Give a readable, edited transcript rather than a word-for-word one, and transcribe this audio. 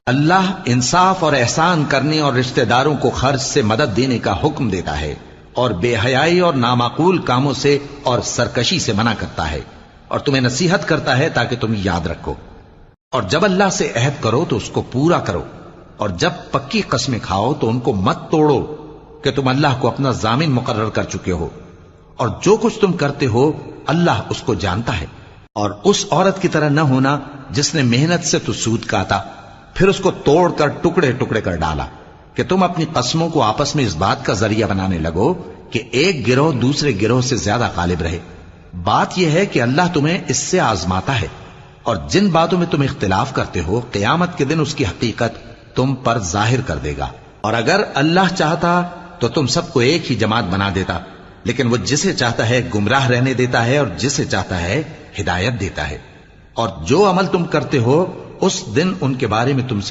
اللہ انصاف اور احسان کرنے اور رشتہ داروں کو خرچ سے مدد دینے کا حکم دیتا ہے، اور بے حیائی اور نامعقول کاموں سے اور سرکشی سے منع کرتا ہے، اور تمہیں نصیحت کرتا ہے تاکہ تم یاد رکھو۔ اور جب اللہ سے عہد کرو تو اس کو پورا کرو، اور جب پکی قسمیں کھاؤ تو ان کو مت توڑو کہ تم اللہ کو اپنا ضامن مقرر کر چکے ہو، اور جو کچھ تم کرتے ہو اللہ اس کو جانتا ہے۔ اور اس عورت کی طرح نہ ہونا جس نے محنت سے تو سود کاتا پھر اس کو توڑ کر ٹکڑے ٹکڑے کر ڈالا، کہ تم اپنی قسموں کو آپس میں اس بات کا ذریعہ بنانے لگو کہ ایک گروہ دوسرے گروہ سے زیادہ غالب رہے۔ بات یہ ہے کہ اللہ تمہیں اس سے آزماتا ہے، اور جن باتوں میں تم اختلاف کرتے ہو قیامت کے دن اس کی حقیقت تم پر ظاہر کر دے گا۔ اور اگر اللہ چاہتا تو تم سب کو ایک ہی جماعت بنا دیتا، لیکن وہ جسے چاہتا ہے گمراہ رہنے دیتا ہے اور جسے چاہتا ہے ہدایت دیتا ہے۔ اور جو عمل تم کرتے ہو اس دن ان کے بارے میں تم سے